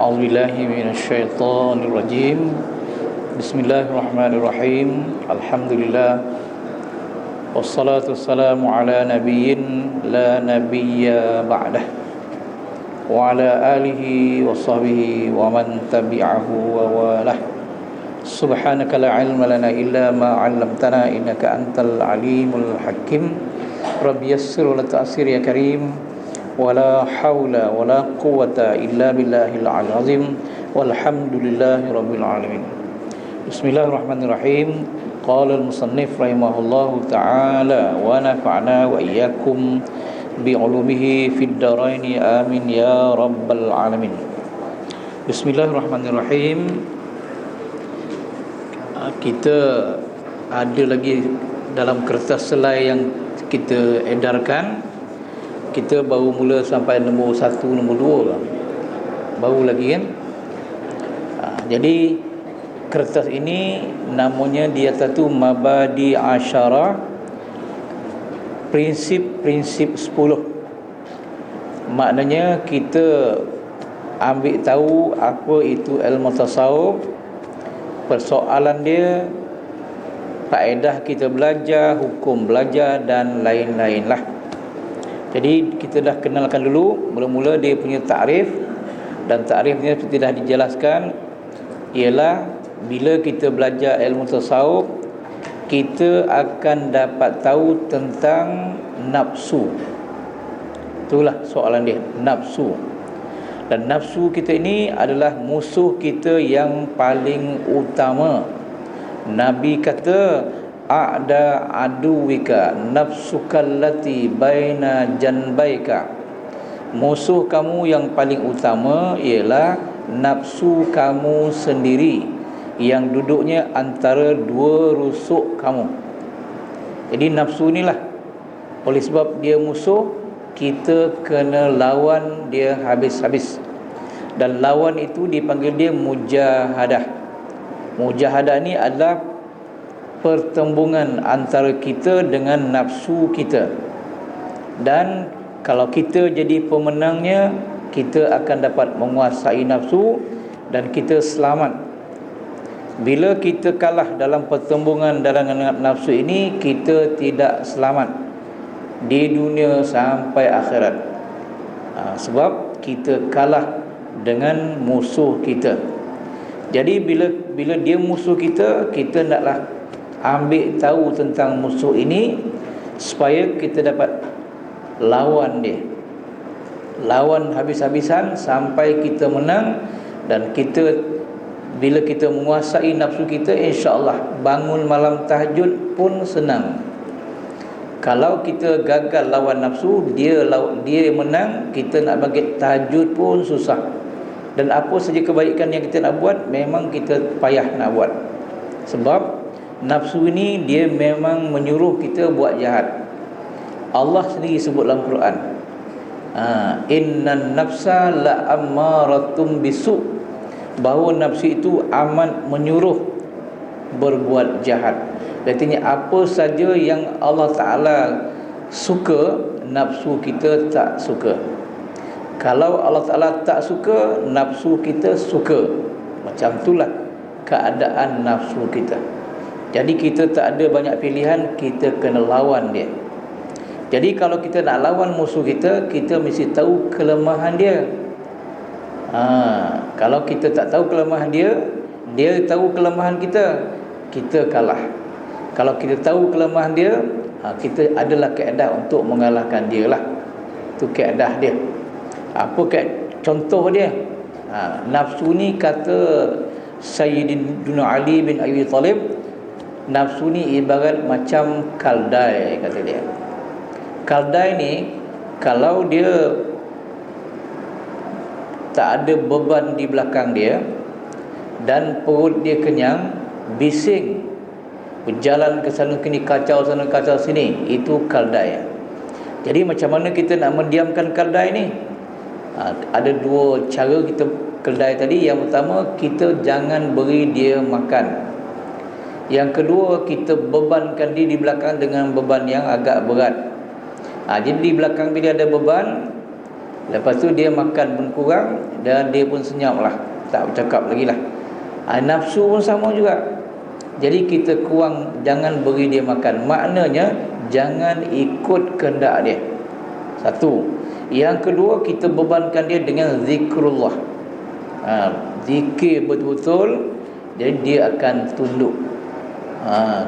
أعوذ بالله من الشيطان الرجيم. بسم الله الرحمن الرحيم. الحمد لله والصلاة والسلام على نبي لا نبي بعده وعلى آله وصحبه ومن تبعه ووالاه. سبحانك لا علم لنا إلا ما علمتنا إنك أنت العليم الحكيم. رب يسر ولا تعسر يا كريم. ولا حول ولا قوة إلا بالله العلي العظيم. والحمد لله رب العالمين. بسم الله الرحمن الرحيم. قال المصنف رحمه الله تعالى ونفعنا وإياكم بعلومه في الدارين آمين يا رب العالمين. بسم الله الرحمن الرحيم. Kita ada lagi dalam kertas selai yang kita edarkan. Kita baru mula sampai nombor 1, nombor 2 lah. Baru lagi kan. Jadi kertas ini namanya di atas tu Mabadi Asyara, prinsip-prinsip 10. Maknanya kita ambil tahu apa itu ilmu tasawuf, persoalan dia, faedah kita belajar, hukum belajar dan lain-lain lah. Jadi kita dah kenalkan dulu mula-mula dia punya takrif, dan takrifnya seperti dah dijelaskan, ialah bila kita belajar ilmu tasawuf, kita akan dapat tahu tentang nafsu. Itulah soalan dia, nafsu. Dan nafsu kita ini adalah musuh kita yang paling utama. Nabi kata, a'da aduwika nafsukallati baina janbaika. Musuh kamu yang paling utama ialah nafsu kamu sendiri yang duduknya antara dua rusuk kamu. Jadi nafsu inilah, oleh sebab dia musuh, kita kena lawan dia habis-habis. Dan lawan itu dipanggil dia mujahadah. Mujahadah ni adalah pertembungan antara kita dengan nafsu kita. Dan kalau kita jadi pemenangnya, kita akan dapat menguasai nafsu dan kita selamat. Bila kita kalah dalam pertembungan dengan nafsu ini, kita tidak selamat di dunia sampai akhirat. Sebab kita kalah dengan musuh kita. Jadi bila dia musuh kita, kita naklah ambil tahu tentang musuh ini supaya kita dapat lawan dia. Lawan habis-habisan sampai kita menang. Dan bila kita menguasai nafsu kita, insya-Allah bangun malam tahajud pun senang. Kalau kita gagal lawan nafsu, dia menang, kita nak bangkit tahajud pun susah. Dan apa saja kebaikan yang kita nak buat, memang kita payah nak buat. Sebab nafsu ini dia memang menyuruh kita buat jahat. Allah sendiri sebut dalam Quran, innan nafsa la'ammaratum bisu', bahawa nafsu itu amat menyuruh berbuat jahat. Artinya apa saja yang Allah Ta'ala suka, nafsu kita tak suka. Kalau Allah Ta'ala tak suka, nafsu kita suka. Macam itulah keadaan nafsu kita. Jadi kita tak ada banyak pilihan, kita kena lawan dia. Jadi kalau kita nak lawan musuh kita, kita mesti tahu kelemahan dia. Kalau kita tak tahu kelemahan dia, dia tahu kelemahan kita, kita kalah. Kalau kita tahu kelemahan dia, kita adalah kaedah untuk mengalahkan dia lah. Itu kaedah dia. Apa contoh dia? Nafsu ni kata Sayyidina Ali bin Abi Talib, nafsu ni ibarat macam kaldai, kata dia. Kaldai ni kalau dia tak ada beban di belakang dia dan perut dia kenyang, bising, berjalan ke sana kini, kacau sana kacau sini, itu kaldai. Jadi macam mana kita nak mendiamkan kaldai ni? Ada dua cara kita kaldai tadi. Yang pertama, kita jangan beri dia makan. Yang kedua, kita bebankan dia di belakang dengan beban yang agak berat. Jadi di belakang bila ada beban, Lepas tu dia makan pun kurang, dan dia pun senyap lah, tak bercakap lagi lah. Nafsu pun sama juga. Jadi kita kurang, jangan beri dia makan. Maknanya jangan ikut kehendak dia. Satu. Yang kedua, kita bebankan dia dengan zikrullah. Zikir betul-betul, jadi dia akan tunduk.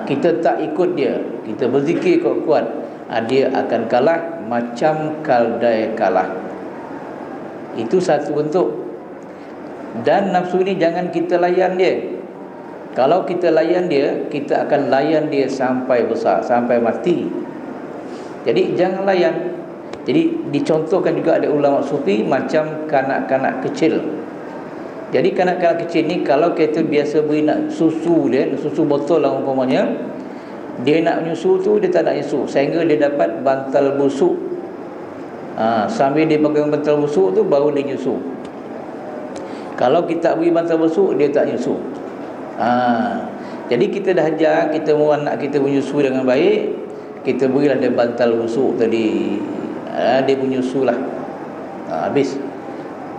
Kita tak ikut dia, kita berzikir kuat-kuat, dia akan kalah macam kaldai kalah. Itu satu bentuk. Dan nafsu ni jangan kita layan dia. Kalau kita layan dia, kita akan layan dia sampai besar, sampai mati. Jadi jangan layan. Jadi dicontohkan juga ada ulama sufi macam kanak-kanak kecil. Jadi kanak-kanak kecil ni, kalau kita biasa beri nak susu dia, susu botol lah umpamanya, dia nak menyusu tu dia tak nak menyusu, sehingga dia dapat bantal busuk. Sambil dia pegang bantal busuk tu baru dia nyusu. Kalau kita beri bantal busuk, dia tak nyusu. Jadi kita dah ajar, kita mahu anak kita menyusu dengan baik, kita berilah dia bantal busuk tadi, dia menyusu lah, habis.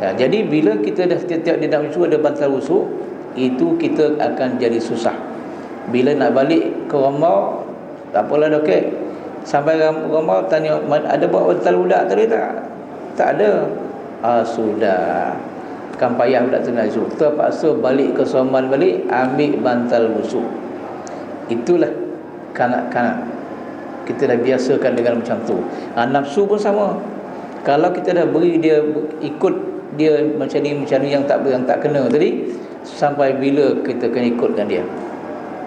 Jadi bila kita dah setiap dia nak menyusu ada bantal busuk, itu kita akan jadi susah. Bila nak balik ke rumah, tak apalah dah, okey. Sampai rumah tanya, ada bawa bantal budak tadi tak? Tak ada. Sudah, kan payah budak tu nak menyusu, terpaksa balik ke Soman, balik ambil bantal busuk. Itulah kanak-kanak. Kita dah biasakan dengan macam tu. Nafsu pun sama. Kalau kita dah beri dia, ikut dia macam ni yang tak kena tadi, sampai bila kita kena ikutkan dia?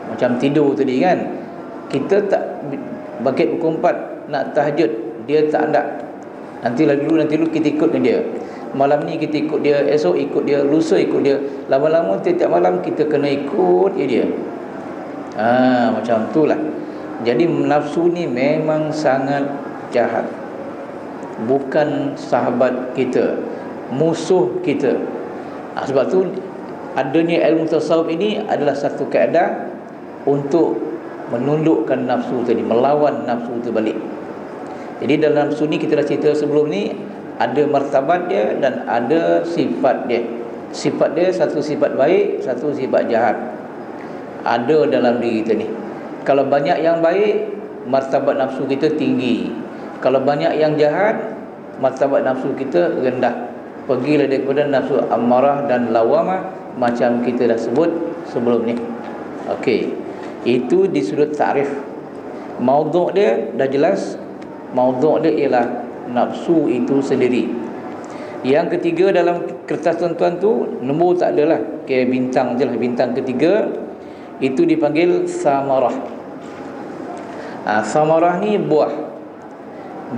Macam tidur tadi kan, kita tak bangkit pukul 4 nak tahajud, dia tak nak, nanti dulu kita ikutkan dia. Malam ni kita ikut dia, esok ikut dia, lusa ikut dia. Lama-lama tiap malam kita kena ikut dia. Macam itulah. Jadi nafsu ni memang sangat jahat. Bukan sahabat kita, musuh kita. Sebab tu adanya ilmu tasawuf ini adalah satu kaedah untuk menundukkan nafsu tadi, melawan nafsu itu balik. Jadi dalam nafsu ni kita dah cerita sebelum ni, ada martabat dia dan ada sifat dia. Sifat dia, satu sifat baik, satu sifat jahat, ada dalam diri kita ni. Kalau banyak yang baik, martabat nafsu kita tinggi. Kalau banyak yang jahat, martabat nafsu kita rendah. Pergilah daripada nafsu amarah dan lawamah, macam kita dah sebut sebelum ni. Okey, itu di sudut ta'rif. Maudhu' dia dah jelas. Maudhu' dia ialah nafsu itu sendiri. Yang ketiga dalam kertas tuan-tuan tu, nombor tak adalah, okay, bintang je lah. Bintang ketiga itu dipanggil samarah. Samarah ni buah.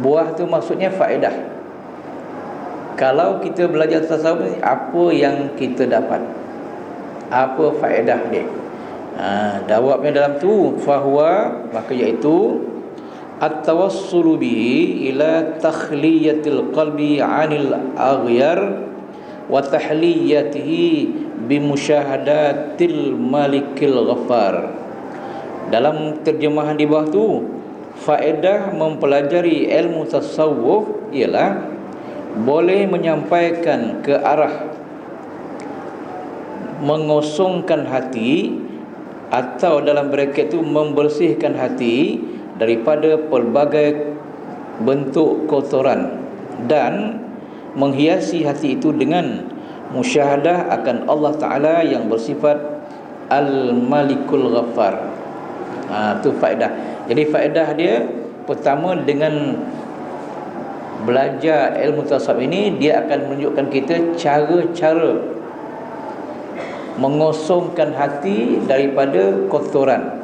Buah tu maksudnya faedah. Kalau kita belajar tasawuf ni, apa yang kita dapat, apa faedah dia? Jawabnya dalam tu, fahuwa, maka iaitu at-tawassulu bihi ila takhliyatil qalbi 'anil aghyar wa tahliyatihi bi musyahadatil malikil ghaffar. Dalam terjemahan di bawah tu, faedah mempelajari ilmu tasawuf ialah boleh menyampaikan ke arah mengosongkan hati, atau dalam braket tu membersihkan hati daripada pelbagai bentuk kotoran, dan menghiasi hati itu dengan musyahadah akan Allah Ta'ala yang bersifat Al-Malikul Ghaffar. Itu faedah. Jadi faedah dia, pertama, dengan belajar ilmu tasawuf ini, dia akan menunjukkan kita cara-cara mengosongkan hati daripada kotoran.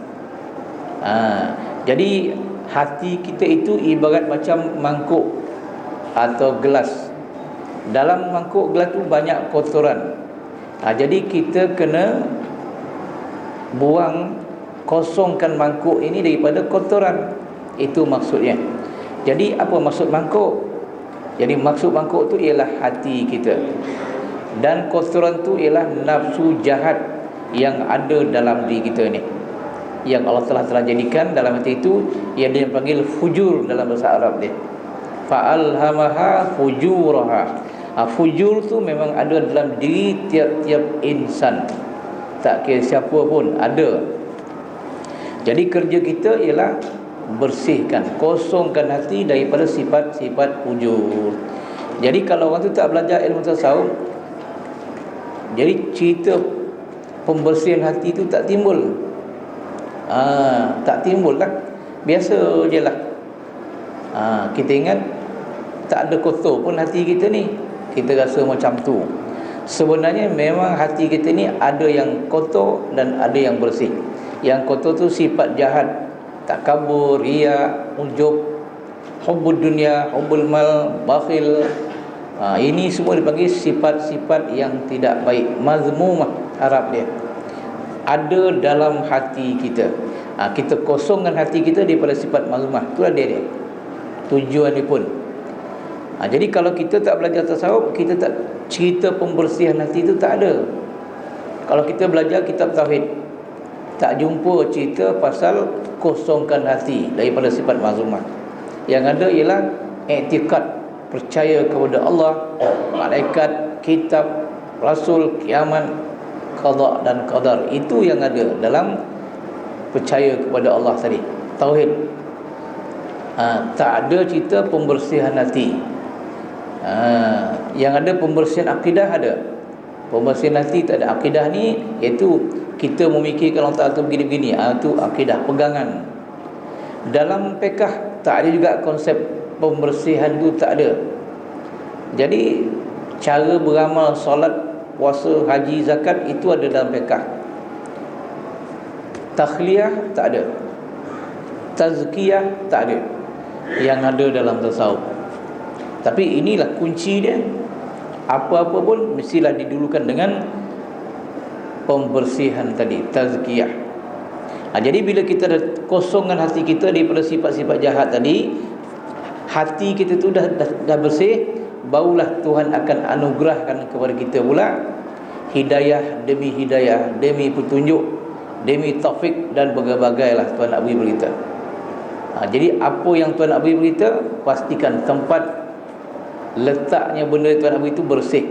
Jadi hati kita itu ibarat macam mangkuk atau gelas. Dalam mangkuk gelas tu banyak kotoran. Jadi kita kena buang, kosongkan mangkuk ini daripada kotoran. Itu maksudnya. Jadi apa maksud mangkuk? Jadi maksud mangkuk tu ialah hati kita, dan kotoran tu ialah nafsu jahat yang ada dalam diri kita ni, yang Allah telah jadikan dalam hati itu, yang dia panggil fujur dalam bahasa Arab dia. fa'alhamaha fujuraha. Fujur tu memang ada dalam diri tiap-tiap insan, tak kira siapa pun ada. Jadi kerja kita ialah bersihkan, kosongkan hati daripada sifat-sifat fujur. Jadi kalau orang tu tak belajar ilmu tasawuf, jadi cerita pembersihan hati tu tak timbul. Tak timbul lah, biasa je lah. Kita ingat tak ada kotor pun hati kita ni, kita rasa macam tu. Sebenarnya memang hati kita ni ada yang kotor dan ada yang bersih. Yang kotor tu sifat jahat, takabur, riya, ujub, hubbud dunia, hubbul mal, bakhil. Ini semua dipanggil sifat-sifat yang tidak baik, mazmumah Arab dia. Ada dalam hati kita. Kita kosongkan hati kita daripada sifat mazmumah. Itulah dia. Tujuan dia pun. Jadi kalau kita tak belajar tasawuf, kita tak, cerita pembersihan hati itu tak ada. Kalau kita belajar kitab tauhid, tak jumpa cerita pasal kosongkan hati daripada sifat mazmumah. Yang ada ialah i'tiqad, percaya kepada Allah, malaikat, kitab, rasul, kiamat, qada dan qadar. Itu yang ada dalam percaya kepada Allah tadi, tauhid. Tak ada cerita pembersihan hati. Yang ada pembersihan akidah ada. Pembersihan hati tak ada. Akidah ni iaitu kita memikirkan Allah Ta'ala tu begini-begini. Itu akidah, pegangan. Dalam fiqh tak ada juga konsep pembersihan tu, tak ada. Jadi cara beramal solat, puasa, haji, zakat itu ada dalam fiqh. Takhliyah tak ada. Tazkiyah tak ada. Yang ada dalam tasawuf. Tapi inilah kunci dia. Apa-apa pun mestilah didulukan dengan pembersihan tadi, tazkiyah. Jadi bila kita dah kosongkan hati kita daripada sifat-sifat jahat tadi, hati kita tu dah bersih, barulah Tuhan akan anugerahkan kepada kita pula hidayah demi petunjuk, demi taufik dan berbagai lah Tuhan nak beri berita. Jadi apa yang Tuhan nak beri berita, pastikan tempat letaknya benda Tuhan nak beri itu bersih.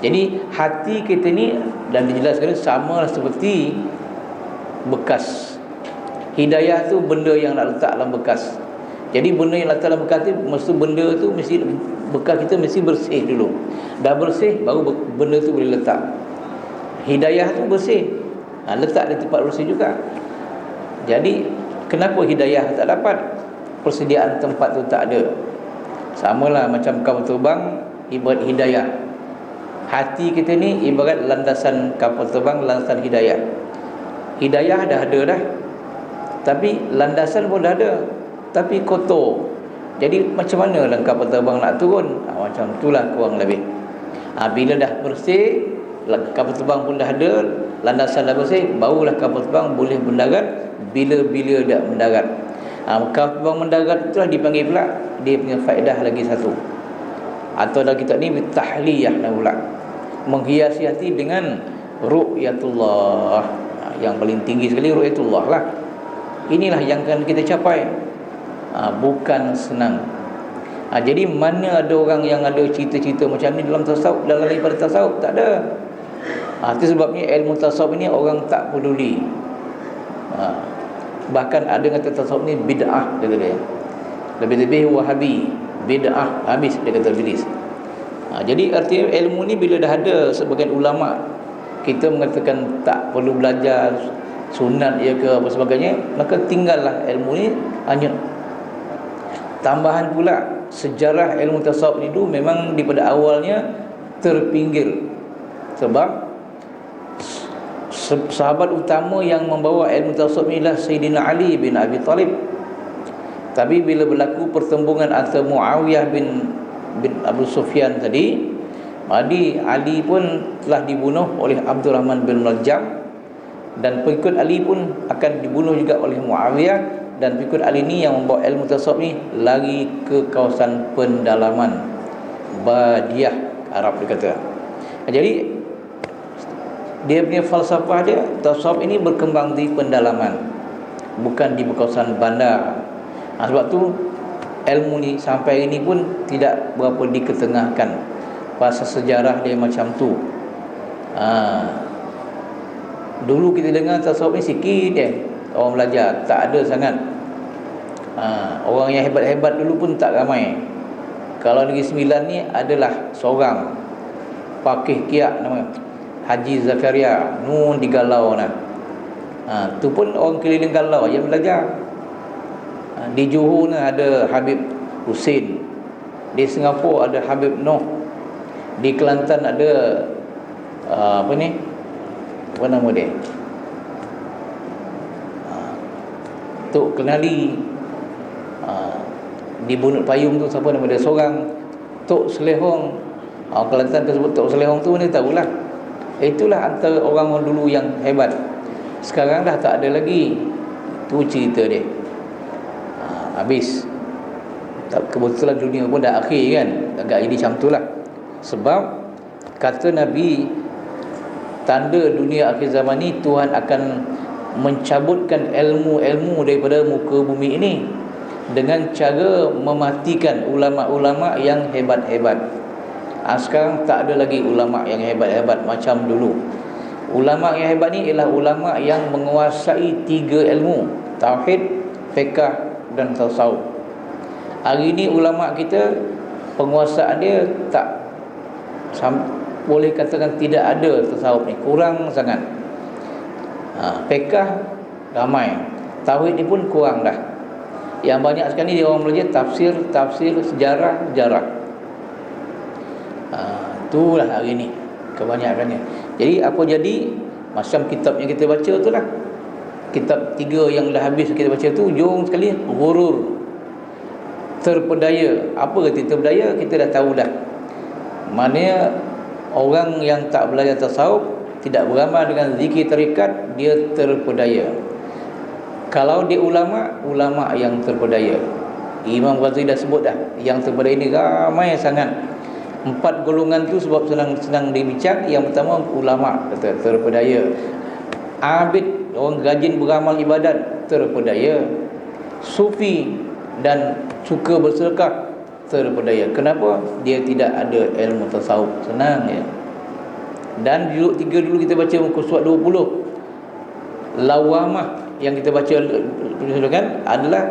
Jadi hati kita ni, dan dijelaskan sama lah seperti bekas. Hidayah tu benda yang nak letak dalam bekas. Jadi benda yang letak dalam bekas tu, mesti benda tu mesti, bekas kita mesti bersih dulu. Dah bersih baru benda tu boleh letak. Hidayah tu bersih, letak di tempat bersih juga. Jadi kenapa hidayah tak dapat? Persediaan tempat tu tak ada. Samalah macam kapal terbang ibarat hidayah. Hati kita ni ibarat landasan kapal terbang, landasan hidayah. Hidayah dah ada dah, tapi landasan pun dah ada, tapi kotor. Jadi macam mana lah kapal terbang nak turun? Macam itulah kurang lebih. Bila dah bersih, kapal terbang pun dah ada, landasan dah bersih, barulah kapal terbang boleh mendarat bila-bila dia mendarat. Kapal terbang mendarat itulah dipanggil pula, dia punya faedah lagi satu. Atau dalam kitab ni tahliyah pula, menghiasi hati dengan ru'yatullah. Yang paling tinggi sekali ru'yatullah lah. Inilah yang akan kita capai. Bukan senang. Jadi mana ada orang yang ada cerita-cerita macam ni dalam tasawuf, dalam daripada tasawuf? Tak ada. Itu sebabnya ilmu tasawuf ini orang tak peduli. Bahkan ada yang kata tasawuf ni bid'ah, dia kata. Lebih-lebih wahabi, bid'ah, habis dia kata bilis. Jadi artinya ilmu ni bila dah ada sebagian ulama, kita mengatakan tak perlu belajar sunat ya ke apa sebagainya, maka tinggallah ilmu ni hanyut. Tambahan pula, sejarah ilmu tasawuf ni dulu memang daripada awalnya terpinggir. Sebab sahabat utama yang membawa ilmu tasawuf ni adalah Sayyidina Ali bin Abi Talib. Tapi bila berlaku pertembungan antara Muawiyah bin Abu Sufyan tadi, Ali pun telah dibunuh oleh Abdurrahman bin Muljam, dan pengikut Ali pun akan dibunuh juga oleh Muawiyah. Dan pengikut Ali ni yang membawa ilmu tasawuf ni lari ke kawasan pendalaman, Badiah Arab dia kata. Jadi dia punya falsafah dia, tasawuf ini berkembang di pendalaman, bukan di kawasan bandar. Sebab tu ilmu ni sampai hari ni pun tidak berapa diketengahkan. Pasal sejarah dia macam tu. Dulu kita dengar tasawuf ni sikit je orang belajar, tak ada sangat. Orang yang hebat-hebat dulu pun tak ramai. Kalau Negeri Sembilan ni adalah seorang Faqih Kiak nama Haji Zakaria Nun di Galau nah. Tu pun orang keliling Galau yang belajar. Di Johor ni ada Habib Husin, di Singapura ada Habib Noh, di Kelantan ada apa nama dia, Tok Kenali. Di Bunut Payung tu siapa nama dia, seorang Tok Selehong. Kelantan tersebut Tok Selehong tu ni tahulah. Itulah antara orang dulu yang hebat. Sekarang dah tak ada lagi. Tu cerita dia. Habis. Kebetulan dunia pun dah akhir kan. Agak ini macam tu lah. Sebab kata Nabi, tanda dunia akhir zaman ni Tuhan akan mencabutkan ilmu-ilmu daripada muka bumi ini dengan cara mematikan ulama-ulama yang hebat-hebat. Sekarang tak ada lagi ulama yang hebat-hebat macam dulu. Ulama yang hebat ni ialah ulama yang menguasai 3 ilmu: tauhid, fiqh dan tasawuf. Hari ni ulama kita penguasaan dia tak boleh katakan tidak ada tasawuf ni, kurang sangat. Fiqh ramai, tauhid ni pun kurang dah. Yang banyak sekali dia orang belajar tafsir, sejarah. Itulah hari ni kebanyakannya. Jadi apa jadi? Macam kitab yang kita baca tu lah, kitab 3 yang dah habis kita baca tu, ujung sekali ghurur, terpedaya. Apa kata terpedaya? Kita dah tahu dah. Maknanya orang yang tak belajar tasawuf, tidak beramal dengan zikir tarikat, dia terpedaya. Kalau dia ulama yang terpedaya. Imam Ghazali dah sebut dah, yang terpedaya ini ramai sangat. 4 golongan tu sebab senang dibincang. Yang pertama ulama, kata terpedaya. Abid, orang rajin beramal ibadat, terpedaya. Sufi dan suka bersedekah, terpedaya. Kenapa? Dia tidak ada ilmu tasawuf. Senang ya. Dan dulu 3 dulu kita baca muka surat 20. Lawamah yang kita baca kan adalah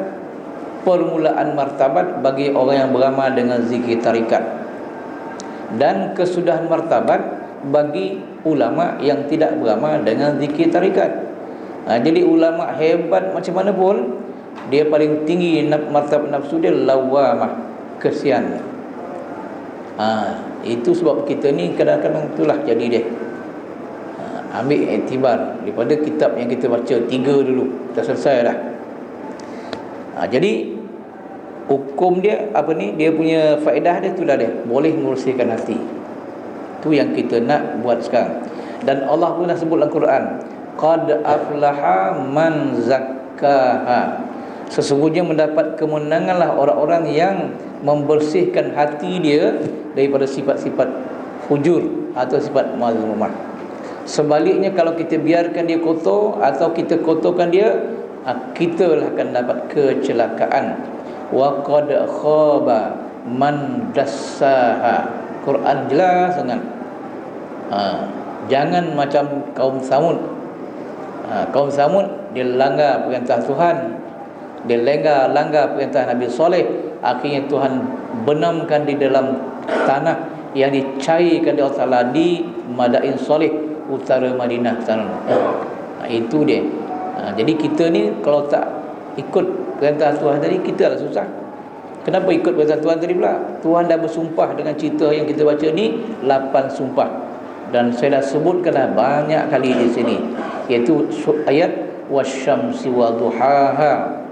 permulaan martabat bagi orang yang beramal dengan zikir tarikat, dan kesudahan martabat bagi ulama yang tidak beramal dengan zikir tarikat. Jadi ulama hebat macam mana pun, dia paling tinggi martabat nafsu dia lawamah, kesian. Itu sebab kita ni kadang-kadang itulah jadi dia. Ambil iktibar daripada kitab yang kita baca 3 dulu, dah selesai dah. Jadi hukum dia apa ni, dia punya faedah dia itulah dia boleh membersihkan hati. Tu yang kita nak buat sekarang. Dan Allah pun dah sebut dalam Quran, qad aflaha man zakkaha. Sesungguhnya mendapat kemenanganlah orang-orang yang membersihkan hati dia daripada sifat-sifat fujur atau sifat mazmumah. Sebaliknya, kalau kita biarkan dia kotor atau kita kotorkan dia, kita lah akan dapat kecelakaan. Wa qad khaba man dassaha. Quran jelas sangat. Jangan macam kaum Samud. Kaum Samud dia langgar perintah Tuhan, dia langgar perintah Nabi Soleh. Akhirnya Tuhan benamkan di dalam tanah yang dicairkan oleh Allah Ta'ala di Madain Soleh, utara Madinah sana. Itu dia. Jadi kita ni kalau tak ikut perintah Tuhan tadi, kita lah susah. Kenapa ikut perintah Tuhan tadi pula? Tuhan dah bersumpah dengan cerita yang kita baca ni, 8 sumpah. Dan saya dah sebutkanlah banyak kali di sini, iaitu ayat wasyamsi waduhaha,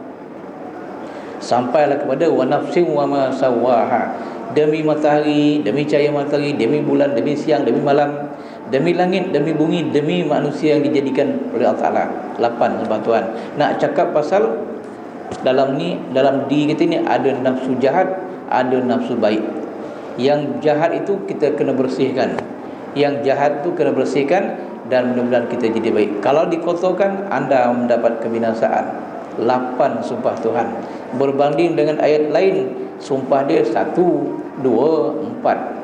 sampailah kepada wa nafsin wa ma sawaha, demi matahari, demi cahaya matahari, demi bulan, demi siang, demi malam, demi langit, demi bumi, demi manusia yang dijadikan oleh Allah Ta'ala. 8 sebab Tuhan. Nak cakap pasal dalam diri kita ni ada nafsu jahat, ada nafsu baik. Yang jahat itu kita kena bersihkan, yang jahat tu kena bersihkan, dan mudah-mudahan kita jadi baik. Kalau dikotorkan, anda mendapat kebinasaan. 8 sumpah Tuhan. Berbanding dengan ayat lain, sumpah dia 1, 2, 4.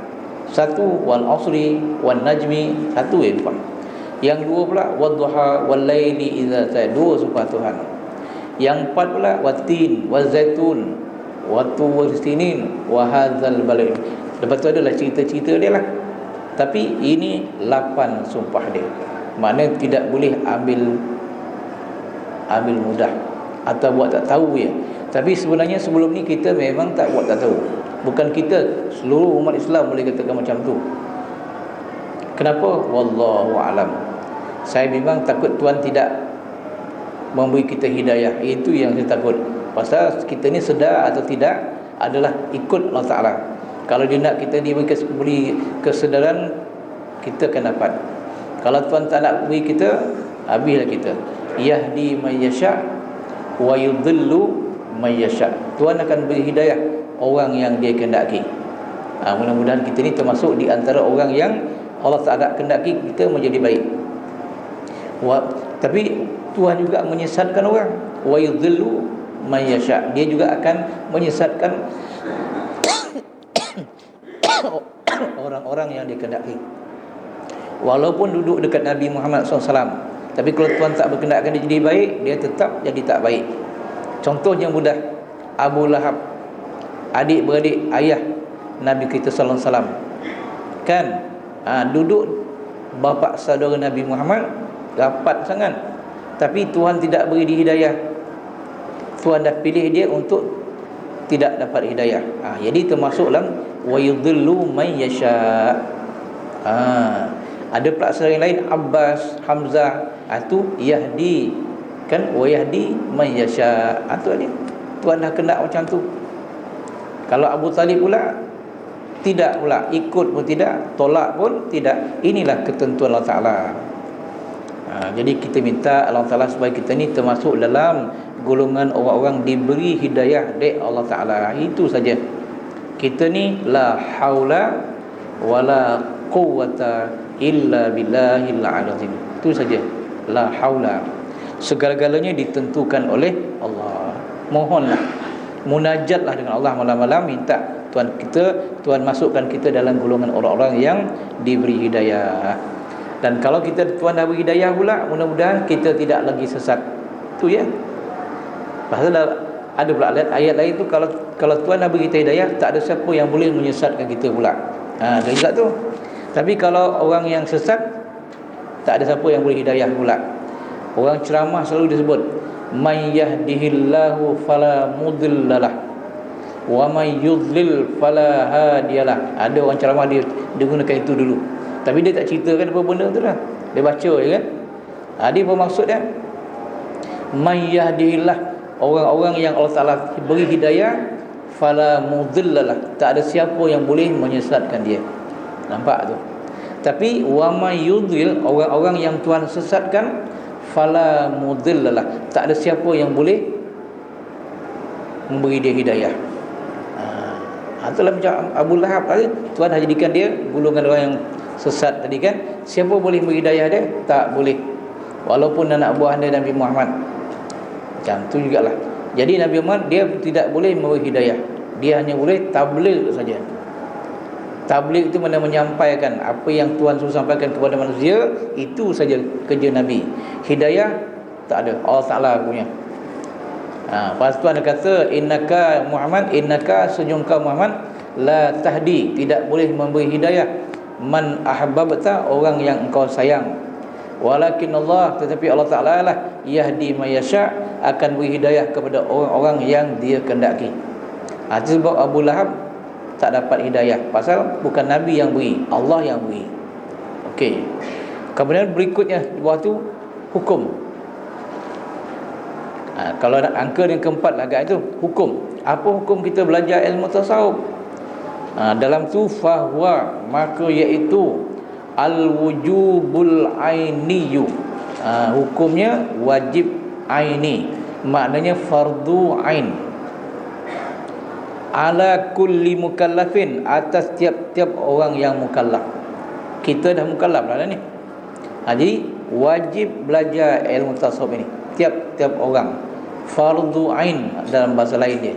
1 wal asri wan najmi, 1 4. Yang 2 pula wadduha wal laili idza sa, 2 sumpah Tuhan. Yang 4 pula watin wazaitun wa tur sinin wa hadzal balad. Lepas tu adalah cerita-cerita dia lah. Tapi ini 8 sumpah dia. Maknanya tidak boleh ambil mudah atau buat tak tahu ya. Tapi sebenarnya sebelum ni kita memang tak buat tak tahu. Bukan kita, seluruh umat Islam boleh katakan macam tu. Kenapa? Wallahu alam. Saya memang takut Tuhan tidak memberi kita hidayah. Itu yang saya takut. Pasal kita ni sedar atau tidak adalah ikut Allah Ta'ala. Kalau dia nak kita beri kesedaran, kita akan dapat. Kalau Tuhan tak nak beri kita, habislah kita. Yahdi man yasha' wa yudhillu man yasha'. Tuhan akan beri hidayah orang yang dia kehendaki. Mudah-mudahan kita ni termasuk di antara orang yang Allah Ta'ala kehendaki kita menjadi baik. Tapi Tuhan juga menyesatkan orang. Wa yudhillu man yasha'. Dia juga akan menyesatkan orang-orang yang dikehendaki. Walaupun duduk dekat Nabi Muhammad SAW, tapi kalau Tuhan tak berkehendakkan dia jadi baik, dia tetap jadi tak baik. Contoh yang mudah, Abu Lahab, adik-beradik ayah Nabi kita SAW, kan duduk bapa saudara Nabi Muhammad rapat sangat, tapi Tuhan tidak beri dia hidayah. Tuhan dah pilih dia untuk tidak dapat hidayah. Jadi termasuk dalam wa yudhillu man yasha. Ada pelaksana yang lain, Abbas, Hamzah, itu yahdi, kan, wa yahdi man yasha. Itu dia. Tuhan dah kehendak macam tu. Kalau Abu Talib pula tidak pula, ikut pun tidak, tolak pun tidak. Inilah ketentuan Allah Ta'ala. Jadi kita minta Allah Ta'ala supaya kita ni termasuk dalam golongan orang-orang diberi hidayah oleh Allah Ta'ala. Itu saja. Kita ni la haula wala quwwata illa billahil azim. Itu saja. La haula. Segala-galanya ditentukan oleh Allah. Mohonlah, munajatlah dengan Allah malam-malam, minta Tuhan masukkan kita dalam golongan orang-orang yang diberi hidayah. Dan kalau Tuhan dah beri hidayah pula, mudah-mudahan kita tidak lagi sesat. Tu ya. Pasal ada pula ayat lain tu, kalau Tuhan dah beri kita hidayah, tak ada siapa yang boleh menyesatkan kita pula. Dia juga tu. Tapi kalau orang yang sesat, tak ada siapa yang boleh hidayah pula. Orang ceramah selalu disebut may yahdihillahu fala mudhillalah wa may yudlil fala hadiyalah. Ada orang ceramah dia gunakan itu dulu, tapi dia tak ceritakan apa benda tu lah. Dia baca je kan. Dia apa maksud dia? May yahdihillah, orang-orang yang Allah Ta'ala beri hidayah, fala mudhillalah, tak ada siapa yang boleh menyesatkan dia. Nampak tu. Tapi wa may yudlil, orang-orang yang Tuhan sesatkan, fala mudhillalah, tak ada siapa yang boleh memberi dia hidayah. Itulah macam Abu Lahab tadi, Tuhan dah jadikan dia golongan orang yang sesat tadi kan. Siapa boleh memberi hidayah dia? Tak boleh. Walaupun anak buah dia Nabi Muhammad. Macam tu jugalah. Jadi Nabi Muhammad dia tidak boleh memberi hidayah. Dia hanya boleh tabligh saja. Tabligh itu mana menyampaikan apa yang Tuhan suruh sampaikan kepada manusia. Itu saja kerja Nabi. Hidayah tak ada, Allah Ta'ala punya. Pas Tuhan kata innaka Muhammad, innaka sejungka Muhammad la tahdi, tidak boleh memberi hidayah man ahbabta, orang yang engkau sayang. Walakin Allah, tetapi Allah Ta'ala lah yahdi may yasha, akan beri hidayah kepada orang-orang yang dia kehendaki. Itu sebab Abu Lahab tak dapat hidayah, pasal bukan Nabi yang beri, Allah yang beri. Okey. Kemudian berikutnya di bawah tu hukum. Kalau nak angka yang keempat agak itu hukum. Apa hukum kita belajar ilmu tasawuf? Dalam tu fahuwa, maka iaitu al-wujubul ainiyu. Hukumnya wajib aini, maknanya fardu ain. Ala kulli mukallafin, atas tiap-tiap orang yang mukallaf. Kita dah mukallaf dah ni. Jadi wajib belajar ilmu tasawuf ini, tiap-tiap orang. fardu ain dalam bahasa lain dia.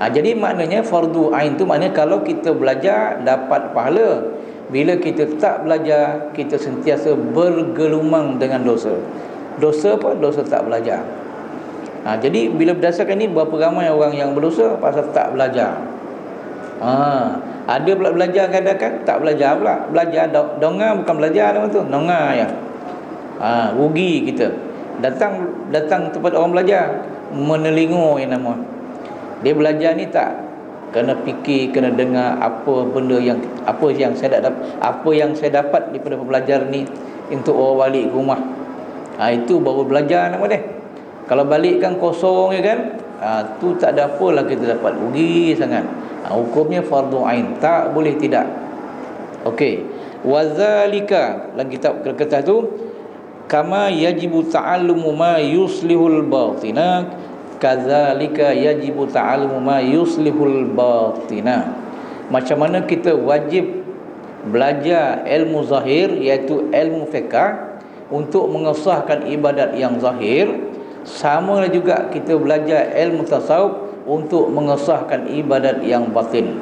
Jadi maknanya fardu ain tu maknanya kalau kita belajar dapat pahala. Bila kita tak belajar, kita sentiasa bergelumang dengan dosa. Dosa apa? Dosa tak belajar. Jadi bila berdasarkan ni, berapa ramai orang yang berdosa pasal tak belajar. Ada pula belajar kadang-kadang tak belajar pula. Belajar dongar bukan belajar nama tu, nongar ya. Rugi kita. Datang tempat orang belajar, menelingo yang nama. Dia belajar ni tak kena fikir, kena dengar apa yang saya dapat daripada pembelajaran ni untuk orang balik ke rumah. Itu baru belajar nama dia. Kalau balik kan kosong ya kan, tu tak ada apalah kita dapat, rugi sangat. Hukumnya fardu ain, tak boleh tidak. Okey. Wazalika lagi kitab kata tu, kama yajibu ta'allumu ma yuslihul batina, kadzalika yajibu ta'allumu ma yuslihul batina. Macam mana kita wajib belajar ilmu zahir, iaitu ilmu fiqh, untuk mengesahkan ibadat yang zahir, sama juga kita belajar ilmu tasawuf untuk mengesahkan ibadat yang batin.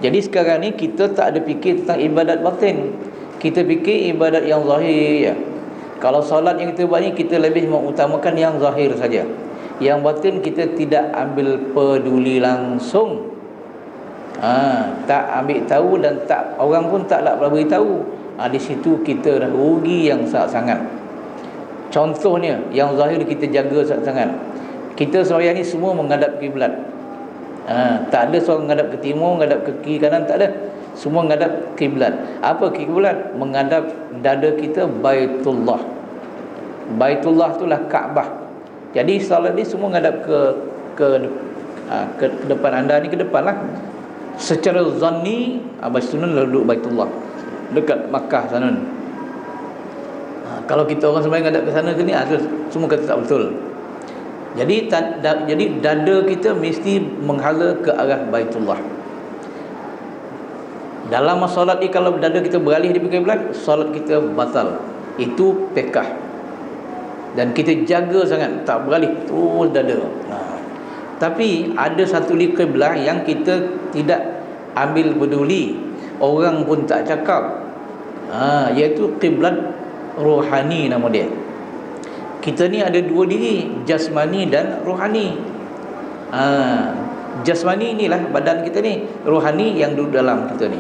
Jadi sekarang ni kita tak ada fikir tentang ibadat batin, kita fikir ibadat yang zahir. Kalau solat yang kita buat ni, kita lebih mengutamakan yang zahir saja. Yang batin kita tidak ambil peduli langsung. Tak ambil tahu dan tak, orang pun tak nak beritahu. Di situ kita dah rugi yang sangat-sangat. Contohnya yang zahir kita jaga sangat-sangat. Kita sembahyang ni semua menghadap kiblat. Tak ada seorang menghadap ke timur, menghadap ke kiri kanan, tak ada. Semua menghadap kiblat. Apa kiblat? Menghadap dada kita Baitullah. Baitullah itulah Kaabah. Jadi salat ni semua menghadap ke depan anda ni, ke depan lah. Secara zanni Abah Sunan duduk Baitullah, dekat Makkah sana. Kalau kita orang sembahyang menghadap ke sana ke ni, semua kata tak betul. Jadi dada kita mesti menghala ke arah Baitullah. Dalam solat ni, kalau dada kita beralih di kiblat, solat kita batal. Itu pekah. Dan kita jaga sangat, tak beralih terus dada. Tapi ada satu kiblat yang kita tidak ambil peduli, orang pun tak cakap, iaitu kiblat rohani nama dia. Kita ni ada dua diri, jasmani dan rohani. Jasmani inilah badan kita ni, rohani yang duduk dalam kita ni.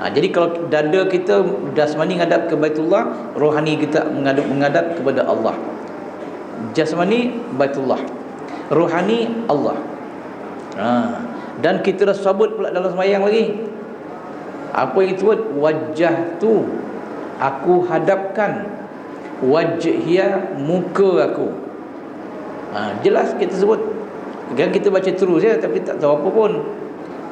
Jadi kalau dada kita jasmani menghadap ke Baitullah, rohani kita menghadap kepada Allah. Jasmani Baitullah, rohani Allah. Dan kita dah sebut pula dalam sembahyang lagi, apa yang itu? Wajah tu aku hadapkan, wajhia muka aku. Jelas kita sebut. Kan kita baca terus ya, tapi tak tahu apa pun.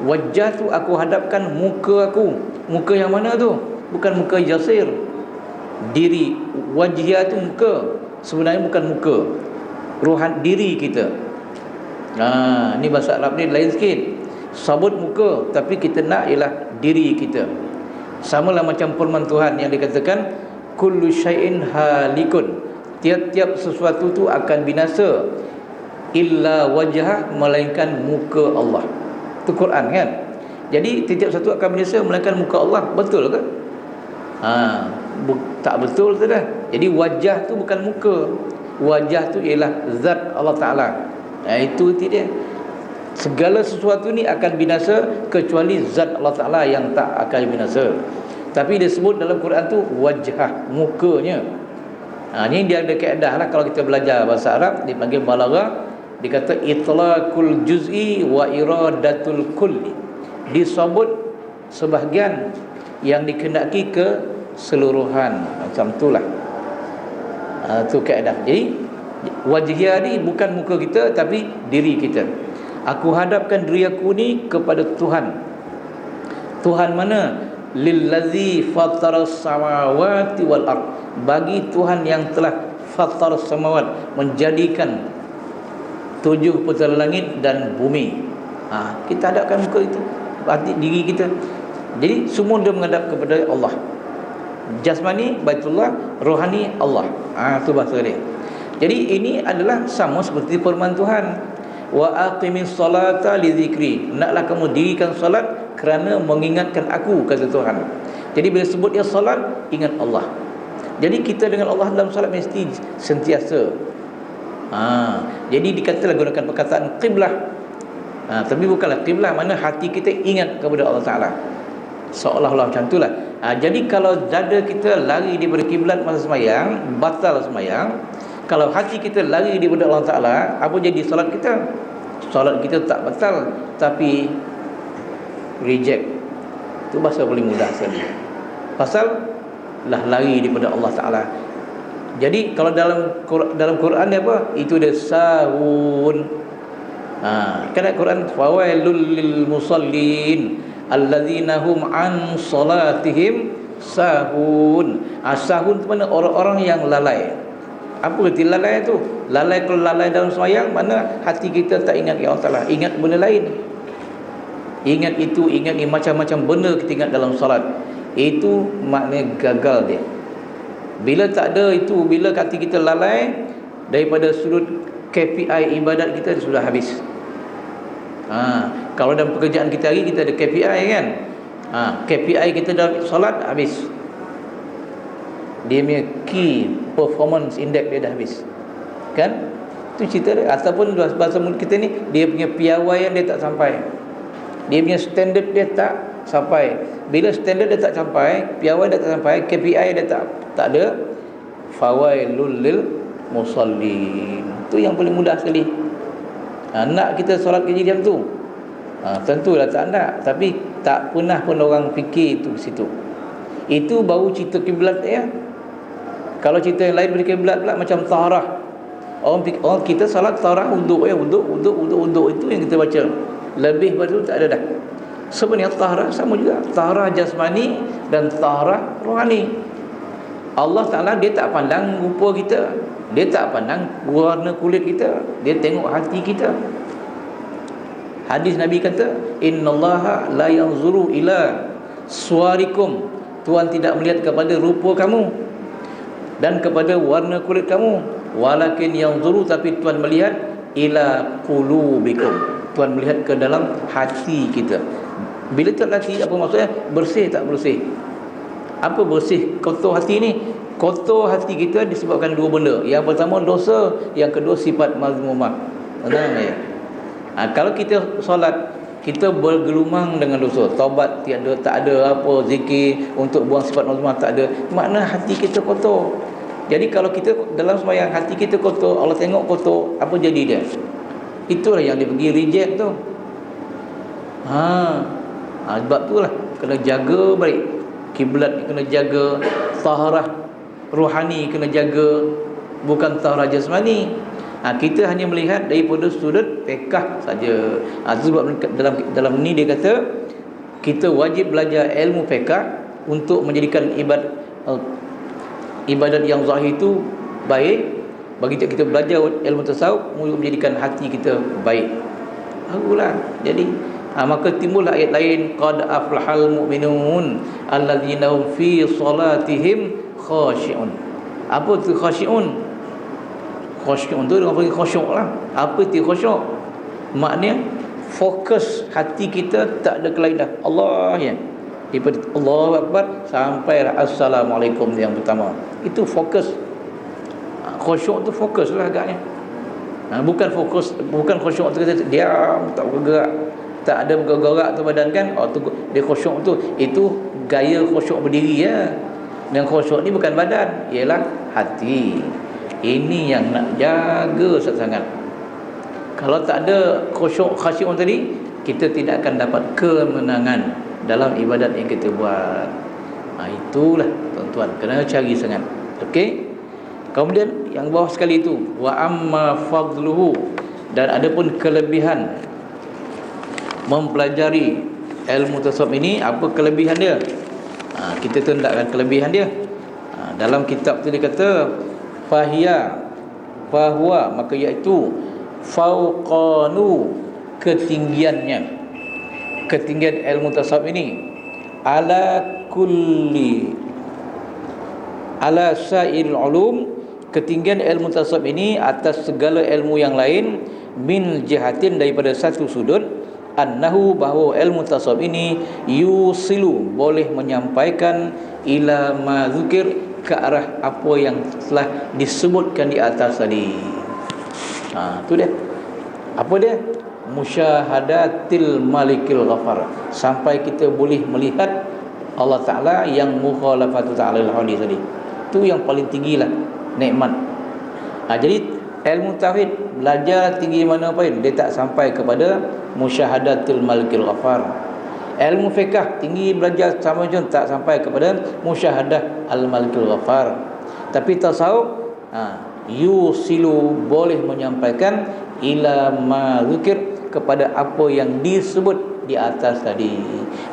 Wajah tu aku hadapkan muka aku. Muka yang mana tu? Bukan muka jasir, diri. Wajhia tu muka, sebenarnya bukan muka, rohan diri kita. Ni bahasa Arab ni lain sikit. Sabut muka, tapi kita nak ialah diri kita. Sama lah macam firman Tuhan yang dikatakan, kullu syai'in halikun, tiap-tiap sesuatu tu akan binasa, illa wajhah, melainkan muka Allah. Itu Quran kan. Jadi tiap-tiap sesuatu akan binasa melainkan muka Allah. Betul ke? Tak betul tu dah. Jadi wajah tu bukan muka. Wajah tu ialah zat Allah Ta'ala. Itu dia. Segala sesuatu ni akan binasa kecuali zat Allah Ta'ala yang tak akan binasa. Tapi dia sebut dalam Quran tu wajah, mukanya. Ni dia ada kaedah lah. Kalau kita belajar bahasa Arab, dipanggil balaghah. Dia kata itlaqul juz'i wa iradatul kulli. Disebut sebahagian yang dikehendaki ke seluruhan. Macam itulah. Itu kaedah. Jadi wajhiyah ni bukan muka kita, tapi diri kita. Aku hadapkan diri aku ni kepada Tuhan. Tuhan mana? Lillazi fataras samawati wal ard. Bagi Tuhan yang telah fataras samawat, menjadikan 7 putera langit dan bumi. Kita hadapkan muka itu, hati diri kita. Jadi semua dia menghadap kepada Allah. Jasmani Baitullah, rohani Allah. Itu bahasa dia. Jadi ini adalah sama seperti firman Tuhan, wa aqimis salata li dzikri, naklah kamu dirikan solat kerana mengingatkan aku, kata Tuhan. Jadi bila sebut dia solat, ingat Allah. Jadi kita dengan Allah dalam solat mesti sentiasa. Jadi dikatalah gunakan perkataan qiblah. Tapi bukanlah qiblah mana hati kita ingat kepada Allah Ta'ala, seolah-olah macam itulah. Jadi kalau dada kita lari daripada kiblat masa semayang, batal semayang. Kalau hati kita lari daripada Allah Ta'ala, apa jadi solat kita? Solat kita tak batal, tapi reject. Itu bahasa paling mudah sekali. Pasal lah lari daripada Allah Ta'ala. Jadi kalau dalam Quran dia apa? Itu dia sahun. Kan Quran, fawailul lil musallin alladzina hum an salatihim sahun. Sahun tu mana? Orang-orang yang lalai. Apa arti lalai tu? Lalai, kalau lalai dalam sembahyang, mana hati kita tak ingat Allah Ta'ala, ingat benda lain. Ingat itu, ingat ni, macam-macam benda kita ingat dalam solat. Itu maknanya gagal dia. Bila tak ada itu, bila hati kita lalai daripada sudut KPI ibadat kita, sudah habis. Kalau dalam pekerjaan kita hari, kita ada KPI kan. KPI kita dalam solat habis. Dia punya key performance index dia dah habis. Kan? Itu cerita dia. Ataupun bahasa mulut kita ni, dia punya piawaian dia tak sampai. Dia punya standard dia tak sampai. Bila standard dia tak sampai, piawai dia tak sampai, KPI dia tak ada, fawailul lil musallin. Itu yang paling mudah sekali. Nak kita solat kerja macam tu? Tentulah tak nak. Tapi tak pernah pun orang fikir itu situ. Itu baru cerita kiblat ya. Kalau cerita yang lain beri kiblat pula macam taharah. Orang kita salat taharah wuduk ya, wuduk itu yang kita baca. Lebih pada itu tak ada dah. Sebenarnya taharah sama juga. Taharah jasmani dan taharah rohani. Allah Ta'ala dia tak pandang rupa kita, dia tak pandang warna kulit kita, dia tengok hati kita. Hadis Nabi kata, innallaha la yanzuru ila suwarikum, Tuhan tidak melihat kepada rupa kamu dan kepada warna kulit kamu, walakin yanzuru, tapi Tuhan melihat ila qulubikum, Tuhan melihat ke dalam hati kita. Bila tak hati, apa maksudnya? Bersih tak bersih? Apa bersih kotor hati ni? Kotor hati kita disebabkan dua benda. Yang pertama dosa, yang kedua sifat mazmumah. Benar ya? Kalau kita solat, kita bergelumang dengan dosa, taubat tiada, tak ada apa, zikir untuk buang sifat mazmumah tak ada, makna hati kita kotor. Jadi kalau kita dalam sembahyang hati kita kotor, Allah tengok kotor, apa jadi dia? Itulah yang dia pergi reject tu. Sebab itulah kena jaga baik. Kiblat kena jaga, taharah rohani kena jaga, bukan taharah jasmani. Kita hanya melihat daripada sudut fiqh saja. Sebab dalam ni dia kata kita wajib belajar ilmu fiqh untuk menjadikan ibadat yang zahir itu baik. Bagi kita belajar ilmu tasawuf untuk menjadikan hati kita baik. Barulah jadi maka timbullah ayat lain, qad aflahal mu'minun alladzina hum fi salatihim khashi'un. Apa tu khashi'un? Khashi'un tu orang panggil khusyuk lah. Apa tu khusyuk? Maknanya fokus hati kita tak ada kelain dah. Allah ya. Daripada Allahu Akbar sampai Assalamualaikum yang pertama. Itu fokus. Khusyuk tu fokus lah agaknya. Bukan fokus, bukan khusyuk tu kita diam tak bergerak, tak ada bergerak tu badan kan. Tu dia khusyuk tu, itu gaya khusyuk berdiri ya. Dan khusyuk ni bukan badan, ialah hati. Ini yang nak jaga sangat. Kalau tak ada khusyuk khasyuk tadi, kita tidak akan dapat kemenangan dalam ibadat yang kita buat. Itulah tuan-tuan, kena cari sangat. Okey. Kemudian yang bawah sekali itu, wa amma fadluhu, dan adapun kelebihan mempelajari ilmu tasawuf ini. Apa kelebihan dia? Kita tundakkan kelebihan dia. Dalam kitab tu dia kata fahuwa, maka iaitu fauqanu, ketinggiannya, ketinggian ilmu tasawuf ini, ala sairil ulum, ketinggian ilmu tasawuf ini atas segala ilmu yang lain, min jihatin, daripada satu sudut, annahu, bahawa ilmu tasawuf ini yusilu, boleh menyampaikan, ila ma zukir, ke arah apa yang telah disebutkan di atas tadi. Itu dia. Apa dia? Musyahadatil malikil ghafar, sampai kita boleh melihat Allah Ta'ala yang mukhalafatu ta'ala al-hadis tadi. Itu yang paling tinggilah nikmat. Jadi ilmu tauhid belajar tinggi mana pun, dia tak sampai kepada musyahadatul malikil ghafar. Ilmu fiqh tinggi belajar sama je, tak sampai kepada musyahadah al-malikil ghafar. Tapi tasawuf yusilu, boleh menyampaikan, ila ma zikir, kepada apa yang disebut di atas tadi.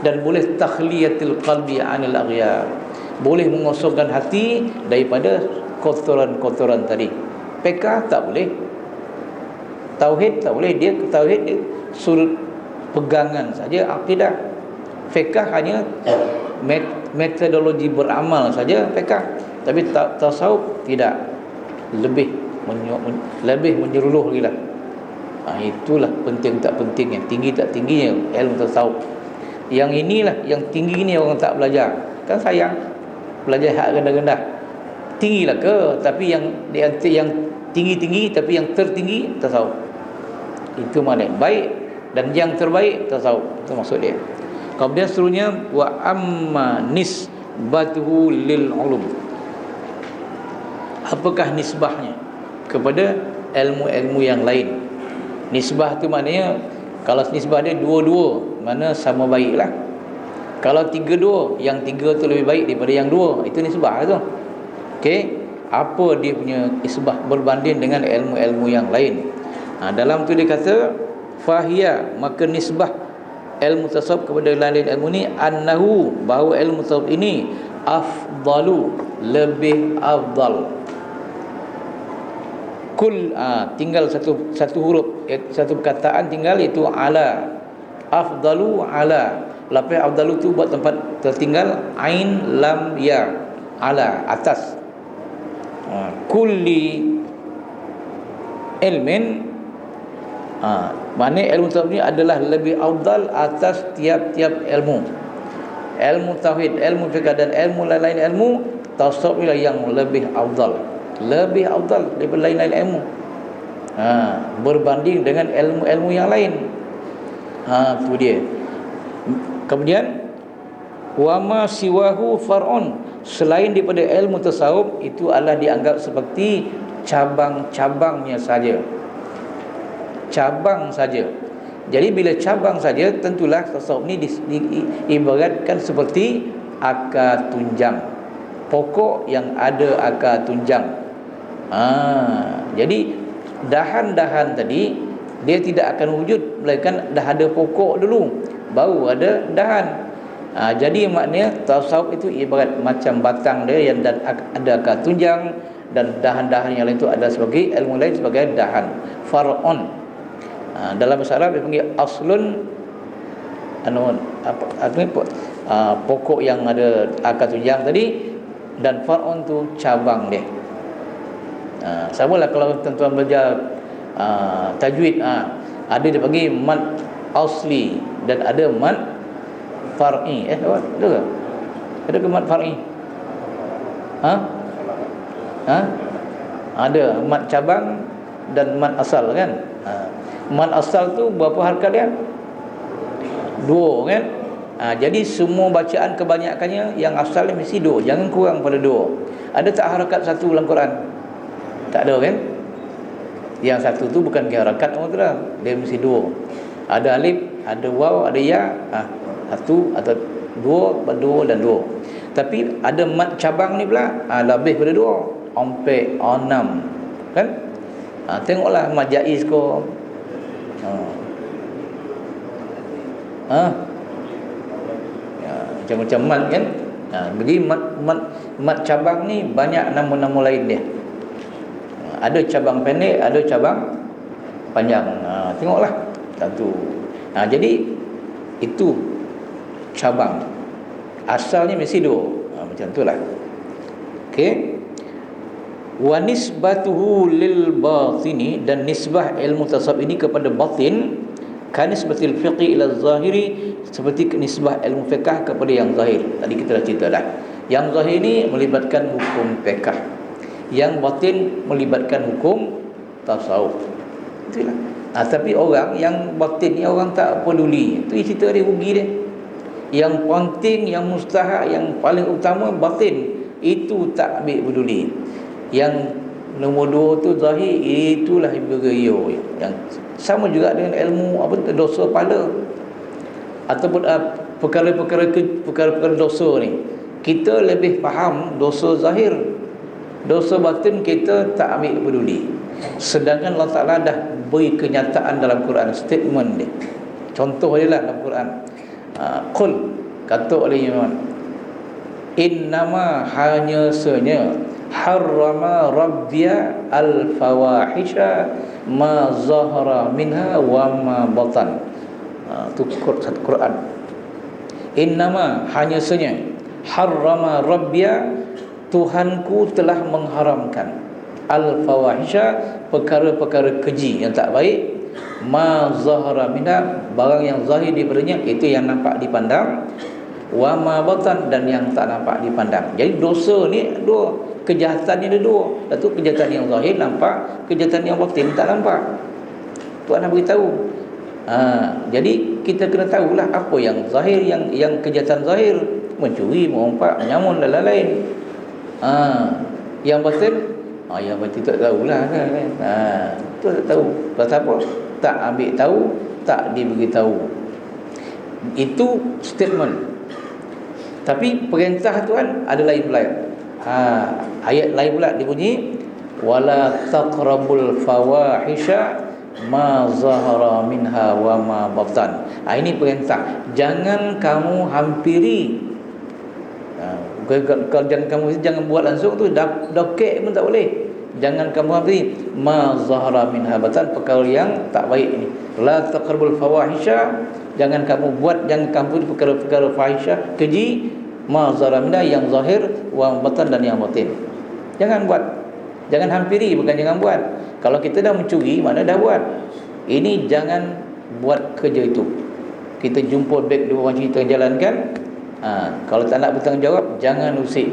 Dan boleh takhliyatil qalbi anil aghyar, boleh mengosongkan hati daripada kotoran-kotoran tadi. Fiqh tak boleh, tauhid tak boleh. Dia tauhid dia sudut pegangan saja, akidah. Fiqh hanya metodologi beramal saja fiqh. Tapi tasawuf tidak, lebih menyeluruh lagi lah. Itulah penting tak pentingnya, tinggi tak tingginya ilmu tasawuf. Yang inilah, yang tinggi ni orang tak belajar. Kan sayang, belajar hak rendah-rendah. Tinggilah ke, tapi yang tinggi-tinggi, tapi yang tertinggi tasawuf. Itu mana baik, dan yang terbaik tasawuf. Itu maksud dia. Kemudian seterusnya, wa amma nisbatuhu lil ulum. Apakah nisbahnya kepada ilmu-ilmu yang lain? Nisbah tu maknanya, kalau nisbah dia dua-dua, mana sama baiklah. Kalau tiga-dua, yang tiga tu lebih baik daripada yang dua, itu nisbah tu. Okey, apa dia punya nisbah berbanding dengan ilmu-ilmu yang lain? Dalam tu dia kata, fahiyah, maka nisbah ilmu tasawuf kepada lain ilmu ni, annahu, bahawa ilmu tasawuf ini afdalu, lebih afdal. Tinggal satu huruf, satu perkataan tinggal, itu ala. Afdalu ala. Lepas afdalu tu buat tempat tertinggal ain lam ya, ala, atas. Kulli ilmin, maknanya ilmu tauhid ni adalah lebih afdal atas tiap-tiap ilmu. Ilmu tauhid, ilmu fiqh dan ilmu lain-lain ilmu, tasawuf ialah yang lebih afdal, lebih afdal daripada lain-lain ilmu, berbanding dengan ilmu-ilmu yang lain. Itu dia. Kemudian, wama siwahu far'un, selain daripada ilmu tasawuf, itu adalah dianggap seperti cabang-cabangnya saja. Cabang saja. Jadi bila cabang saja, tentulah tasawuf ni diibaratkan seperti akar tunjang, pokok yang ada akar tunjang. Jadi dahan-dahan tadi dia tidak akan wujud melainkan dah ada pokok dulu, baru ada dahan. Jadi maknanya tasawuf itu ibarat macam batang dia yang ada akar tunjang, dan dahan-dahan yang lain itu ada sebagai ilmu lain sebagai dahan, far'un. Dalam bahasa Arab dia panggil aslun, pokok yang ada akar tunjang tadi, dan far'un tu cabang dia. Samalah kalau tuan-tuan belajar tajwid, ada dia bagi mad asli dan ada mad far'i. Ada ke? Ada ke mad far'i? Ada mad cabang dan mad asal kan? Mad asal tu berapa harakat dia? 2 kan? Jadi semua bacaan kebanyakannya yang asal ni mesti 2, jangan kurang pada 2. Ada tak harakat 1 dalam Quran? Tak ada kan? Yang 1 tu bukan harakat orang tu lah, dia mesti 2. Ada alif, ada waw, ada ya, 1 atau 2 dan 2. Tapi ada mad cabang ni pula, lebih pada 2, 4, 6 kan? Tengoklah mad jaiz ko. Macam-macam mad kan. Jadi mad cabang ni banyak nama-nama lain dia. Ada cabang pendek, ada cabang panjang. Tengoklah satu. Jadi itu cabang. Asalnya mesti 2. Macam itulah. Okey. Wa nisbatuhu lil batini, dan nisbah ilmu tasawuf ini kepada batin, kanisbatil fiqhi ila zahiri, seperti nisbah ilmu fiqh kepada yang zahir. Tadi kita dah cerita dah. Yang zahir ini melibatkan hukum fiqh, yang batin melibatkan hukum tasawuf. Itulah. Tapi orang yang batin ni orang tak peduli. Itu cerita dia, rugi dia. Yang penting, yang mustahak, yang paling utama batin, itu tak ambil peduli. Yang nombor dua tu zahir, itulah beriyo. Yang sama juga dengan ilmu dosa kepala ataupun perkara-perkara dosa ni. Kita lebih faham dosa zahir, dosa batin kita tak ambil peduli. Sedangkan Allah Ta'ala dah beri kenyataan dalam Quran, statement dia. Contoh dia lah dalam Quran. Qul, kata oleh Imam, innama hanya senya harrama rabbiya al-fawahisha ma zahara minha wa ma batan. Itu satu Quran. Innama hanya senya harrama rabbiya, Tuhanku telah mengharamkan al-fawahisha, perkara-perkara keji yang tak baik, ma zahara minha, barang yang zahir daripadanya, itu yang nampak dipandang, wa ma batan, dan yang tak nampak dipandang. Jadi dosa ni dua, kejahatannya ada dua. Satu kejahatan yang zahir nampak, kejahatan yang batin tak nampak. Tuhan nak beritahu. Jadi kita kena tahulah apa yang zahir, yang kejahatan zahir, mencuri, merompak, menyamun dan lain-lain. Yang batin, yang batin tak tahulah kan. Tu tak tahu. Pasal apa? Tak ambil tahu, tak diberitahu. Itu statement. Tapi perintah Tuhan ada lain pula. Ayat lain pula dibunyi, wala taqrabul fawahisha ma zahara minha wa ma batan. Ini perintah. Jangan kamu hampiri. Kalau jangan buat langsung tu, dokek pun tak boleh. Jangan kamu hampiri ma zahara minha batan, perkara yang tak baik ini. La taqrabul fawahisha, jangan kamu buat, jangan kamu perkara-perkara fahisha, keji, ma zahara minha, yang zahir, wa batan, dan yang batin. Jangan buat. Jangan hampiri, bukan jangan buat. Kalau kita dah mencuri, mana dah buat. Ini jangan buat kerja itu. Kita jumpa beg dua orang cerita jalankan. Kalau tak nak bertanggungjawab, jangan usik.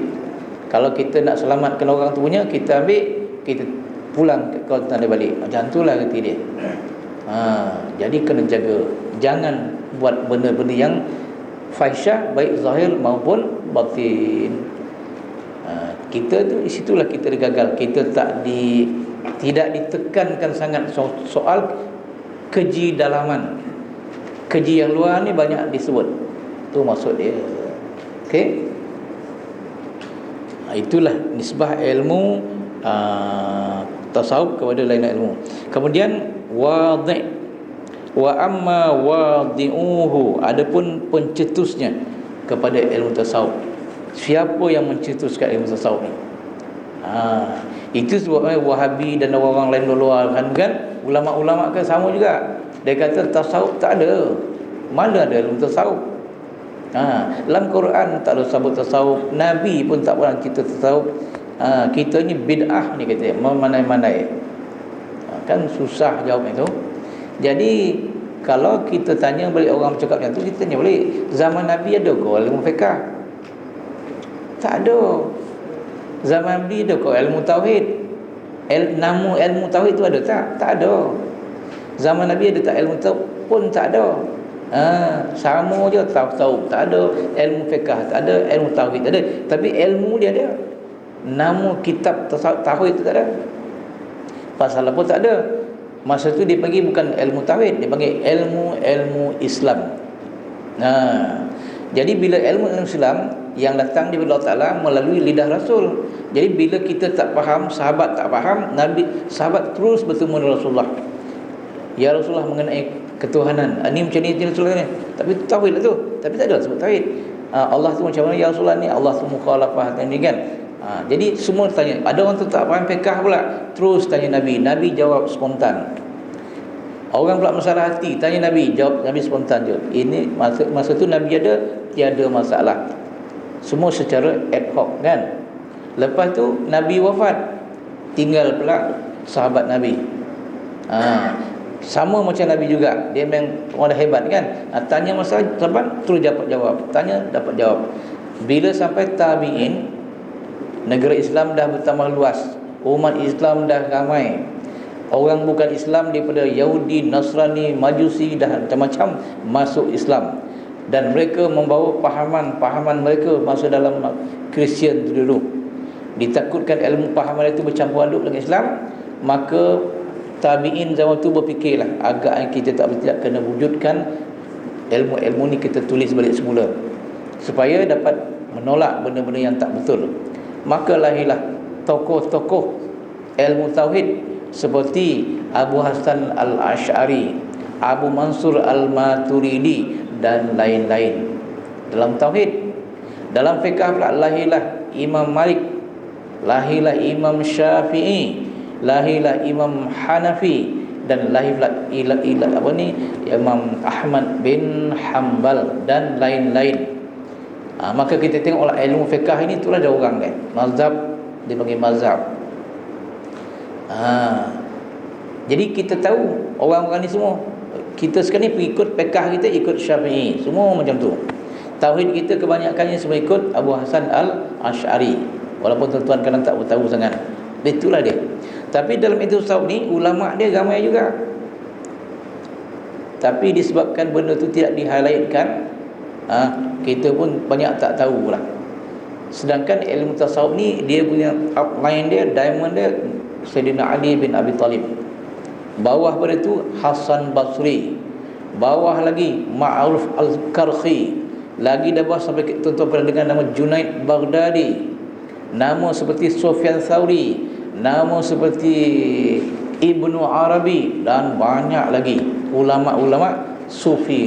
Kalau kita nak selamatkan orang tu punya, kita ambil, kita pulang kalau tak ada balik. Macam itulah kata dia. Jadi kena jaga. Jangan buat benda-benda yang fahisyah, baik zahir maupun batin. Kita tu di situlah kita gagal. Kita tidak ditekankan sangat soal keji dalaman. Keji yang luar ni banyak disebut. Tu maksud dia. Okey. Itulah nisbah ilmu tasawuf kepada lain ilmu. Kemudian wadi', wa amma wadi'uhu, adapun pencetusnya kepada ilmu tasawuf. Siapa yang mencetuskan ilmu tasawuf ni? Itu sebabnya Wahabi dan orang-orang lain luar kan, ulama-ulama kan sama juga. Dia kata tasawuf tak ada. Mana ada ilmu tasawuf? Dalam Quran tak ada sebut tasawuf, Nabi pun tak pernah cerita tasawuf. Kita ni bid'ah ni kata, memandai-mandai. Kan susah jawab itu. Jadi kalau kita tanya balik orang bercakap macam tu, kita tanya balik, zaman Nabi ada ke ilmu fiqh? Tak ada. Zaman Nabi ada ke ilmu tauhid? Nama ilmu tauhid tu ada tak? Tak ada. Zaman Nabi ada tak ilmu tauhid? Pun tak ada. Sama je, tasawuf tak ada, ilmu fiqh tak ada, ilmu tauhid tak ada, tapi ilmu dia ada. Nama kitab tauhid tu tak ada. Pasal apa tak ada? Masa tu dia panggil bukan ilmu tauhid, dia panggil ilmu Islam. Jadi bila ilmu Islam yang datang daripada Allah Ta'ala melalui lidah Rasul. Jadi bila kita tak faham, sahabat tak faham, sahabat terus bertemu dengan Rasulullah. Ya Rasulullah mengenai ketuhanan, ini macam ni Rasulullah ni. Tapi tauhid lah tu. Tapi tak ada sebut tauhid. Allah tu macam mana ya Rasulullah ni? Allah tu mukhalafah ni kan. Jadi semua tanya. Ada orang tu tak faham fiqh pula, terus tanya Nabi. Nabi jawab spontan. Orang pula masalah hati, tanya Nabi, jawab Nabi spontan je. Ini masa tu Nabi ada, tiada masalah. Semua secara ad hoc kan. Lepas tu Nabi wafat, tinggal pula sahabat Nabi. Sama macam Nabi juga, dia memang orang dah hebat kan. Tanya masalah sahabat, terus dapat jawab, tanya dapat jawab. Bila sampai tabi'in, negara Islam dah bertambah luas, umat Islam dah ramai, orang bukan Islam daripada Yahudi, Nasrani, Majusi, dah macam-macam masuk Islam, dan mereka membawa pahaman mereka masuk dalam Kristian tu dulu. Ditakutkan ilmu pahaman itu bercampur aduk dengan Islam, maka tabi'in zaman tu berfikirlah, agak kita tidak kena wujudkan ilmu-ilmu ni, kita tulis balik semula supaya dapat menolak benda-benda yang tak betul. Maka lahirlah tokoh-tokoh ilmu tauhid seperti Abu Hasan Al-Asy'ari, Abu Mansur Al-Maturidi dan lain-lain dalam tauhid. Dalam fiqh pula lahirlah Imam Malik, lahirlah Imam Syafi'i, lahirlah Imam Hanafi, dan lahirlah Imam Ahmad bin Hanbal dan lain-lain. Maka kita tengok ilmu fiqh ini itulah ada orang kan, mazhab, dia panggil mazhab. Jadi kita tahu orang-orang ni semua, kita sekarang ni pengikut fiqh kita ikut Syafi'i, semua macam tu. Tauhid kita kebanyakannya semua ikut Abu Hasan Al-Asy'ari, walaupun tuan-tuan kadang tak tahu sangat. Itulah dia. Tapi dalam itu tasawuf ni ulama dia ramai juga, tapi disebabkan benda tu tidak di-highlightkan, kita pun banyak tak tahu lah. Sedangkan ilmu tasawuf ni dia punya outline dia, diamond dia Sayyidina Ali bin Abi Talib, bawah pada tu Hasan Basri, bawah lagi Ma'ruf Al-Karhi, lagi dah bawah sampai tuan-tuan pernah dengar nama Junaid Baghdadi, nama seperti Sufyan Thauri, nama seperti Ibnu Arabi, dan banyak lagi ulama-ulama sufi